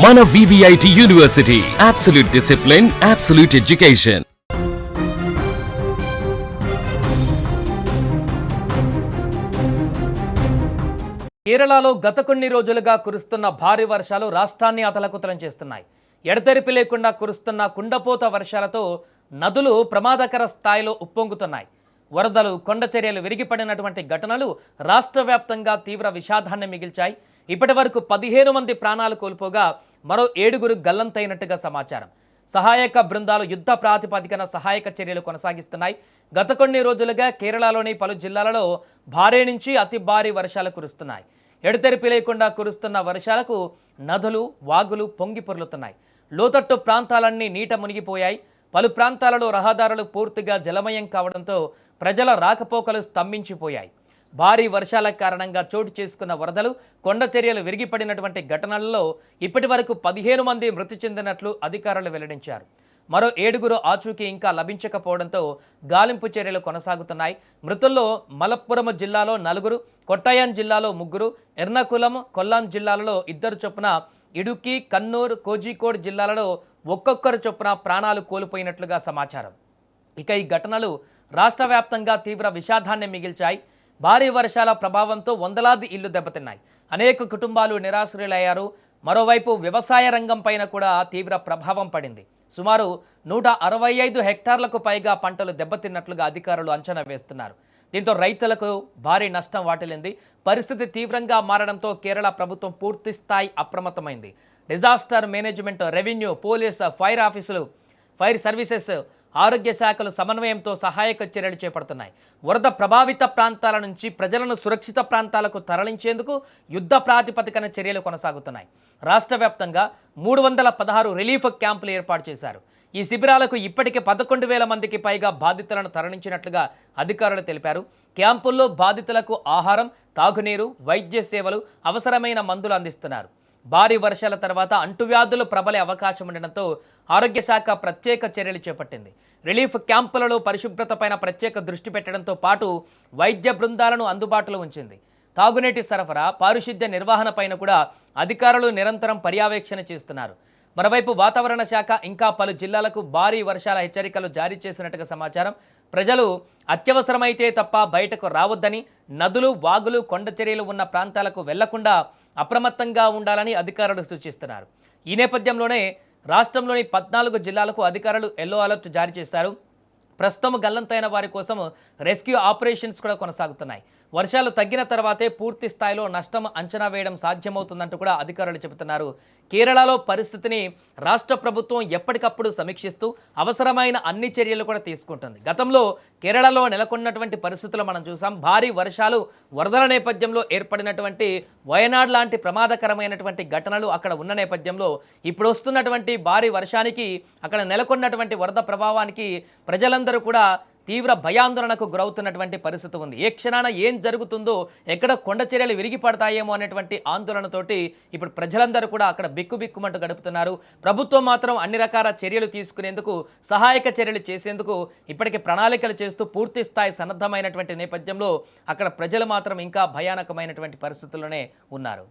మన VVIT university, absolute discipline, absolute education. కేరళలో గత కొన్ని రోజులుగా కురుస్తున్న భారీ వర్షాలు రాష్ట్రాన్ని అతలకుతలం చేస్తున్నాయి. ఎడతెరిపి లేకుండా కురుస్తున్న కుండపోత వర్షాలతో నదులు ప్రమాదకర స్థాయిలో ఉప్పొంగుతున్నాయి. వరదలు, కొండ చర్యలు విరిగిపడినటువంటి ఘటనలు రాష్ట్ర వ్యాప్తంగా తీవ్ర విషాదాన్ని మిగిల్చాయి. ఇప్పటి వరకు 15 మంది ప్రాణాలు కోల్పోగా మరో 7 గల్లంతైనట్టుగా సమాచారం. సహాయక బృందాలు యుద్ధ ప్రాతిపదికన సహాయక చర్యలు కొనసాగిస్తున్నాయి. గత కొన్ని రోజులుగా కేరళలోని పలు జిల్లాలలో భారీ నుంచి అతి భారీ వర్షాలు కురుస్తున్నాయి. ఎడతెరిపి లేకుండా కురుస్తున్న వర్షాలకు నదులు, వాగులు పొంగి పొర్లుతున్నాయి. లోతట్టు ప్రాంతాలన్నీ నీట మునిగిపోయాయి. పలు ప్రాంతాలలో రహదారులు పూర్తిగా జలమయం కావడంతో ప్రజల రాకపోకలు స్తంభించిపోయాయి. భారీ వర్షాల కారణంగా చోటు చేసుకున్న వరదలు, కొండ చర్యలు విరిగిపడినటువంటి ఘటనలలో ఇప్పటి వరకు 15 మంది మృతి చెందినట్లు అధికారులు వెల్లడించారు. మరో 7 ఆచూకీ ఇంకా లభించకపోవడంతో గాలింపు చర్యలు కొనసాగుతున్నాయి. మృతుల్లో మలప్పురం జిల్లాలో 4, కొట్టాయం జిల్లాలో 3, ఎర్నాకులం, కొల్లాం జిల్లాలలో 2 చొప్పున, ఇడుక్కి, కన్నూర్, కోజికోడ్ జిల్లాలలో ఒక్కొక్కరు చొప్పున ప్రాణాలు కోల్పోయినట్లుగా సమాచారం. ఇక ఈ ఘటనలు రాష్ట్ర వ్యాప్తంగా తీవ్ర విషాదాన్ని మిగిల్చాయి. భారీ వర్షాల ప్రభావంతో వందలాది ఇళ్లు దెబ్బతిన్నాయి. అనేక కుటుంబాలు నిరాశ్రయులయ్యారు. మరోవైపు వ్యవసాయ రంగం పైన కూడా తీవ్ర ప్రభావం పడింది. సుమారు 165 హెక్టార్లకు పైగా పంటలు దెబ్బతిన్నట్లుగా అధికారులు అంచనా వేస్తున్నారు. దీంతో రైతులకు భారీ నష్టం వాటిల్లింది. పరిస్థితి తీవ్రంగా మారడంతో కేరళ ప్రభుత్వం పూర్తి స్థాయి అప్రమత్తమైంది. Disaster management, revenue, police, fire ఆఫీసులు, ఫైర్ సర్వీసెస్, ఆరోగ్య శాఖలు సమన్వయంతో సహాయక చర్యలు చేపడుతున్నాయి. వరద ప్రభావిత ప్రాంతాల నుంచి ప్రజలను సురక్షిత ప్రాంతాలకు తరలించేందుకు యుద్ధ ప్రాతిపదికన చర్యలు కొనసాగుతున్నాయి. రాష్ట్ర వ్యాప్తంగా 316 రిలీఫ్ క్యాంపులు ఏర్పాటు చేశారు. ఈ శిబిరాలకు ఇప్పటికే 11,000 మందికి పైగా బాధితులను తరలించినట్లుగా అధికారులు తెలిపారు. క్యాంపుల్లో బాధితులకు ఆహారం, తాగునీరు, వైద్య సేవలు, అవసరమైన మందులు అందిస్తున్నారు. భారీ వర్షాల తర్వాత అంటువ్యాధులు ప్రబలే అవకాశం ఉండడంతో ఆరోగ్య శాఖ ప్రత్యేక చర్యలు చేపట్టింది. రిలీఫ్ క్యాంపులలో పరిశుభ్రతపైన ప్రత్యేక దృష్టి పెట్టడంతో పాటు వైద్య బృందాలను అందుబాటులో ఉంచింది. తాగునీటి సరఫరా, పారిశుద్ధ్య నిర్వహణ పైన కూడా అధికారులు నిరంతరం పర్యవేక్షణ చేస్తున్నారు. మరోవైపు వాతావరణ శాఖ ఇంకా పలు జిల్లాలకు భారీ వర్షాల హెచ్చరికలు జారీ చేసినట్టుగా సమాచారం. ప్రజలు అత్యవసరమైతే తప్ప బయటకు రావద్దని, నదులు, వాగులు, కొండ చర్యలు ఉన్న ప్రాంతాలకు వెళ్లకుండా అప్రమత్తంగా ఉండాలని అధికారులు సూచిస్తున్నారు. ఈ నేపథ్యంలోనే రాష్ట్రంలోని 14 జిల్లాలకు అధికారులు ఎల్లో అలర్ట్ జారీ చేశారు. ప్రస్తుతం గల్లంతైన వారి కోసం రెస్క్యూ ఆపరేషన్స్ కూడా కొనసాగుతున్నాయి. వర్షాలు తగ్గిన తర్వాతే పూర్తి స్థాయిలో నష్టం అంచనా వేయడం సాధ్యమవుతుందంటూ కూడా అధికారులు చెబుతున్నారు. కేరళలో పరిస్థితిని రాష్ట్ర ప్రభుత్వం ఎప్పటికప్పుడు సమీక్షిస్తూ అవసరమైన అన్ని చర్యలు కూడా తీసుకుంటుంది. గతంలో కేరళలో నెలకొన్నటువంటి పరిస్థితులు మనం చూసాం. భారీ వర్షాలు, వరదల నేపథ్యంలో ఏర్పడినటువంటి వయనాడ్ లాంటి ప్రమాదకరమైనటువంటి ఘటనలు అక్కడ ఉన్న నేపథ్యంలో ఇప్పుడు వస్తున్నటువంటి భారీ వర్షానికి, అక్కడ నెలకొన్నటువంటి వరద ప్రభావానికి ప్రజలందరూ కూడా తీవ్ర భయాందోళనకు గురవుతున్నటువంటి పరిస్థితి ఉంది. ఏ క్షణాన ఏం జరుగుతుందో, ఎక్కడ కొండ చర్యలు విరిగిపడతాయేమో అనేటువంటి ఆందోళనతోటి ఇప్పుడు ప్రజలందరూ కూడా అక్కడ బిక్కుబిక్కుమంటూ గడుపుతున్నారు. ప్రభుత్వం మాత్రం అన్ని రకాల చర్యలు తీసుకునేందుకు, సహాయక చర్యలు చేసేందుకు ఇప్పటికే ప్రణాళికలు చేస్తూ పూర్తి స్థాయి సన్నద్ధమైనటువంటి నేపథ్యంలో అక్కడ ప్రజలు మాత్రం ఇంకా భయానకమైనటువంటి పరిస్థితుల్లోనే ఉన్నారు.